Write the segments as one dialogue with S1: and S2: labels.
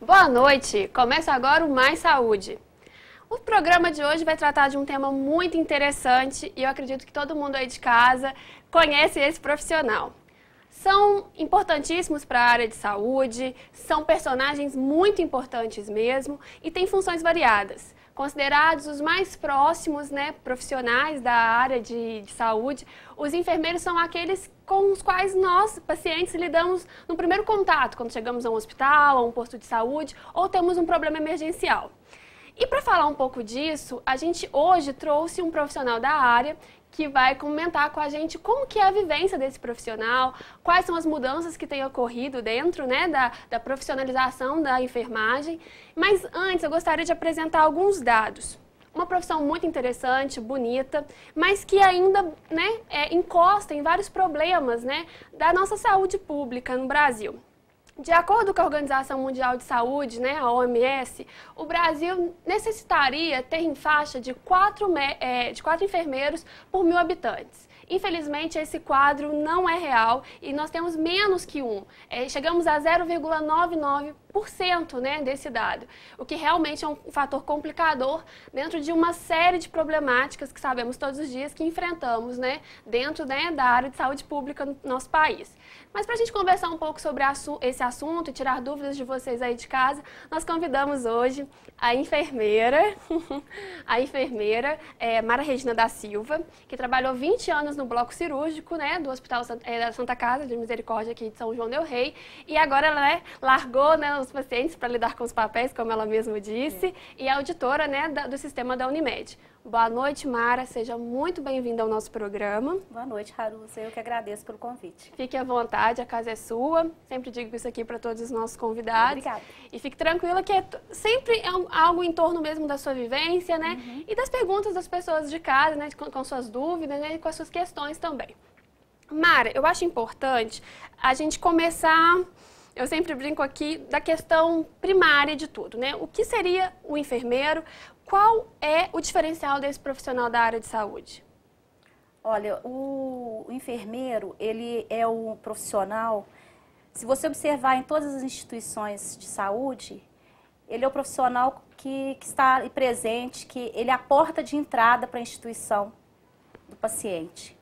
S1: Boa noite! Começa agora o Mais Saúde. O programa de hoje vai tratar de um tema muito interessante e eu acredito que todo mundo aí de casa conhece esse profissional. São importantíssimos para a área de saúde, são personagens muito importantes mesmo e têm funções variadas. Considerados os mais próximos, profissionais da área de saúde, os enfermeiros são aqueles com os quais nós, pacientes, lidamos no primeiro contato, quando chegamos a um hospital, a um posto de saúde ou temos um problema emergencial. E para falar um pouco disso, a gente hoje trouxe um profissional da área que vai comentar com a gente como que é a vivência desse profissional, quais são as mudanças que têm ocorrido dentro da profissionalização da enfermagem. Mas antes eu gostaria de apresentar alguns dados. Uma profissão muito interessante, bonita, mas que ainda encosta em vários problemas da nossa saúde pública no Brasil. De acordo com a Organização Mundial de Saúde, a OMS, o Brasil necessitaria ter em faixa de 4 enfermeiros por 1.000 habitantes. Infelizmente, esse quadro não é real e nós temos menos que um. Chegamos a 0,99% desse dado, o que realmente é um fator complicador dentro de uma série de problemáticas que sabemos todos os dias que enfrentamos dentro da área de saúde pública no nosso país. Mas para a gente conversar um pouco sobre esse assunto e tirar dúvidas de vocês aí de casa, nós convidamos hoje a enfermeira, Mara Regina da Silva, que trabalhou 20 anos no bloco cirúrgico do Hospital da Santa Casa de Misericórdia aqui de São João del Rei, e agora ela largou os pacientes para lidar com os papéis, como ela mesma disse, e é auditora do sistema da Unimed. Boa noite, Mara. Seja muito bem-vinda ao nosso programa.
S2: Boa noite, Harusa. Eu que agradeço pelo convite.
S1: Fique à vontade, a casa é sua. Sempre digo isso aqui para todos os nossos convidados.
S2: Obrigada.
S1: E fique tranquila que sempre é algo em torno mesmo da sua vivência, E das perguntas das pessoas de casa, com suas dúvidas, e com as suas questões também. Mara, eu acho importante a gente começar... Eu sempre brinco aqui da questão primária de tudo, O que seria o enfermeiro? Qual é o diferencial desse profissional da área de saúde?
S2: Olha, o enfermeiro, ele é um profissional, se você observar em todas as instituições de saúde, ele é o profissional que está presente, que ele é a porta de entrada para a instituição do paciente.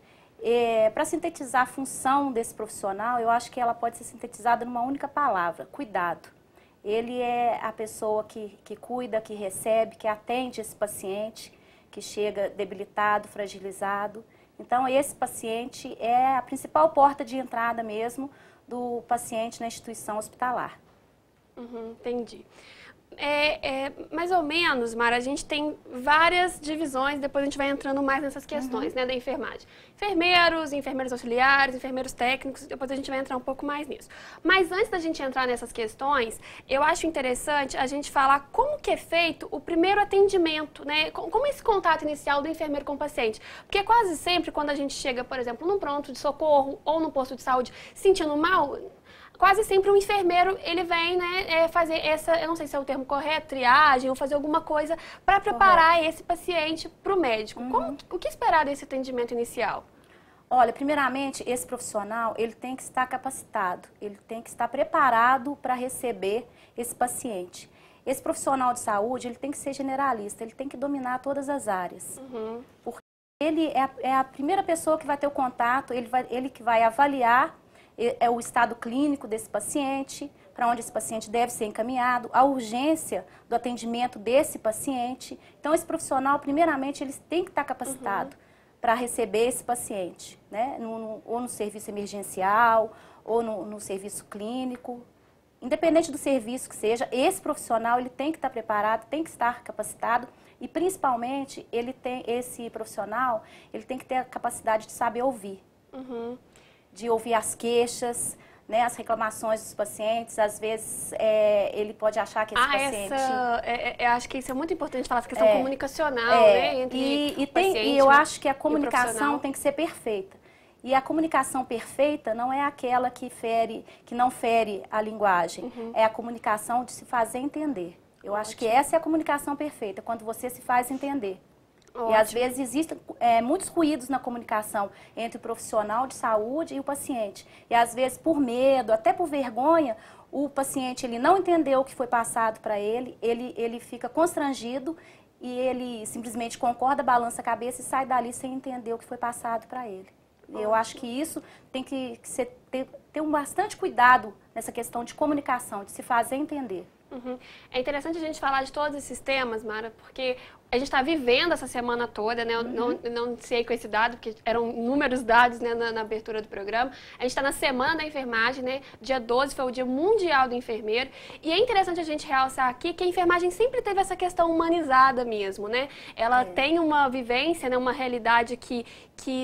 S2: Para sintetizar a função desse profissional, eu acho que ela pode ser sintetizada numa única palavra: cuidado. Ele é a pessoa que cuida, que recebe, que atende esse paciente que chega debilitado, fragilizado. Então, esse paciente é a principal porta de entrada mesmo do paciente na instituição hospitalar.
S1: Entendi. Mais ou menos, Mara, a gente tem várias divisões, depois a gente vai entrando mais nessas questões da enfermagem. Enfermeiros auxiliares, enfermeiros técnicos, depois a gente vai entrar um pouco mais nisso. Mas antes da gente entrar nessas questões, eu acho interessante a gente falar como que é feito o primeiro atendimento, como esse contato inicial do enfermeiro com o paciente. Porque quase sempre quando a gente chega, por exemplo, num pronto de socorro ou num posto de saúde sentindo mal, quase sempre um enfermeiro, ele vem fazer essa, eu não sei se é o termo correto, triagem, ou fazer alguma coisa para preparar esse paciente para o médico. O que esperar desse atendimento inicial?
S2: Olha, primeiramente, esse profissional, ele tem que estar capacitado, ele tem que estar preparado para receber esse paciente. Esse profissional de saúde, ele tem que ser generalista, ele tem que dominar todas as áreas. Porque ele é a primeira pessoa que vai ter o contato, ele que vai avaliar o estado clínico desse paciente, para onde esse paciente deve ser encaminhado, a urgência do atendimento desse paciente. Então, esse profissional, primeiramente, ele tem que estar capacitado para receber esse paciente, ou no serviço emergencial, ou no serviço clínico. Independente do serviço que seja, esse profissional ele tem que estar preparado, tem que estar capacitado e, principalmente, esse profissional ele tem que ter a capacidade de saber ouvir. De ouvir as queixas, as reclamações dos pacientes. Às vezes, ele pode achar que esse paciente...
S1: acho que isso é muito importante falar, essa questão comunicacional, entre o paciente
S2: e eu acho que a comunicação tem que ser perfeita. E a comunicação perfeita não é aquela que não fere a linguagem. É a comunicação de se fazer entender. Eu acho que essa é a comunicação perfeita, quando você se faz entender.
S1: Ótimo.
S2: E às vezes existem muitos ruídos na comunicação entre o profissional de saúde e o paciente. E às vezes por medo, até por vergonha, o paciente ele não entendeu o que foi passado para ele fica constrangido e ele simplesmente concorda, balança a cabeça e sai dali sem entender o que foi passado para ele. Eu acho que isso tem que ter bastante cuidado nessa questão de comunicação, de se fazer entender.
S1: Uhum. É interessante a gente falar de todos esses temas, Mara, porque a gente está vivendo essa semana toda, né? Eu não sei com esse dado, porque eram inúmeros dados, né, na abertura do programa. A gente está na Semana da Enfermagem, né? Dia 12 foi o Dia Mundial do Enfermeiro. E é interessante a gente realçar aqui que a enfermagem sempre teve essa questão humanizada mesmo, né? Ela tem uma vivência, né, uma realidade que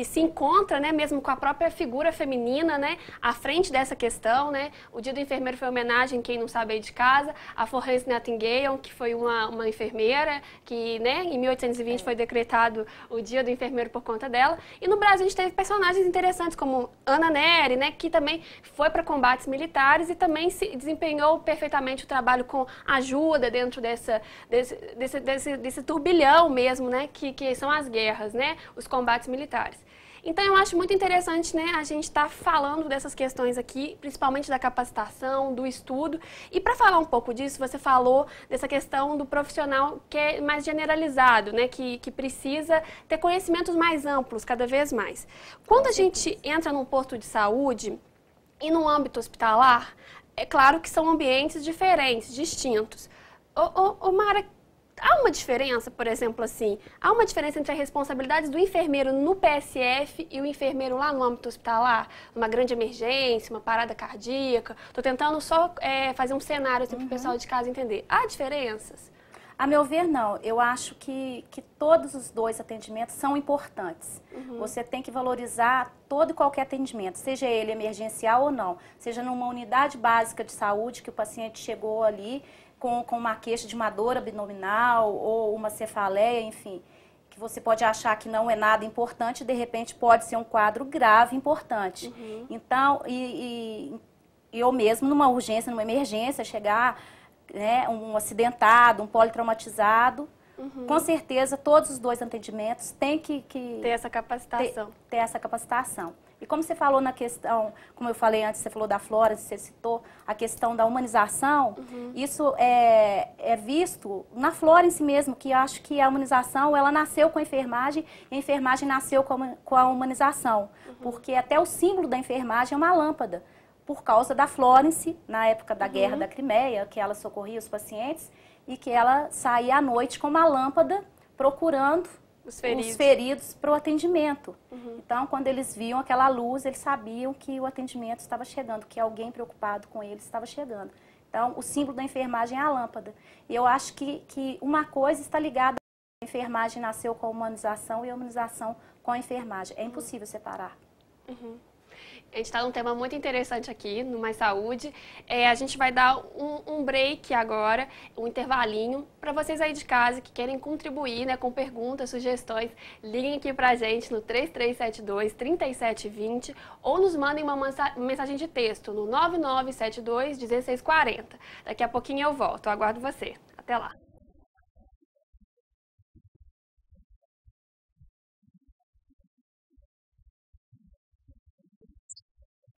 S1: se encontra, né, mesmo com a própria figura feminina, né, à frente dessa questão, né? O Dia do Enfermeiro foi homenagem, quem não sabe aí de casa, a Florence Nightingale, que foi uma enfermeira que, né, em 1820 foi decretado o Dia do Enfermeiro por conta dela. E no Brasil a gente teve personagens interessantes como Ana Nery, né, que também foi para combates militares e também se desempenhou perfeitamente o trabalho com ajuda dentro desse turbilhão mesmo, né, que são as guerras, né, os combates militares. Então, eu acho muito interessante, né, a gente estar falando dessas questões aqui, principalmente da capacitação, do estudo. E para falar um pouco disso, você falou dessa questão do profissional que é mais generalizado, né, que precisa ter conhecimentos mais amplos, cada vez mais. Quando a gente entra num posto de saúde e no âmbito hospitalar, é claro que são ambientes diferentes, distintos. Mara, há uma diferença, por exemplo, assim, há uma diferença entre as responsabilidades do enfermeiro no PSF e o enfermeiro lá no âmbito hospitalar? Uma grande emergência, uma parada cardíaca? Estou tentando só fazer um cenário assim, para o pessoal de casa entender. Há diferenças?
S2: A meu ver, não. Eu acho que todos os dois atendimentos são importantes. Você tem que valorizar todo e qualquer atendimento, seja ele emergencial ou não. Seja numa unidade básica de saúde que o paciente chegou ali com uma queixa de uma dor abdominal ou uma cefaleia, enfim, que você pode achar que não é nada importante, de repente pode ser um quadro grave importante. Então, eu mesmo numa urgência, numa emergência, chegar, né, um acidentado, um politraumatizado, com certeza todos os dois atendimentos têm que
S1: ter essa capacitação.
S2: Ter essa capacitação. E como você falou na questão, como eu falei antes, você falou da Flora, você citou a questão da humanização, isso é visto na Flora em si mesmo, que eu acho que a humanização, ela nasceu com a enfermagem e a enfermagem nasceu com a humanização, porque até o símbolo da enfermagem é uma lâmpada, por causa da Florence, na época da Guerra da Crimeia, que ela socorria os pacientes e que ela saía à noite com uma lâmpada procurando os feridos para o atendimento. Então, quando eles viam aquela luz, eles sabiam que o atendimento estava chegando, que alguém preocupado com eles estava chegando. Então, o símbolo da enfermagem é a lâmpada. E eu acho que uma coisa está ligada. A enfermagem nasceu com a humanização e a humanização com a enfermagem. É impossível separar.
S1: A gente está num tema muito interessante aqui, no Mais Saúde. A gente vai dar um break agora, um intervalinho, para vocês aí de casa que querem contribuir, né, com perguntas, sugestões. Liguem aqui para a gente no 3372-3720 ou nos mandem uma mensagem de texto no 9972-1640. Daqui a pouquinho eu volto. Eu aguardo você. Até lá.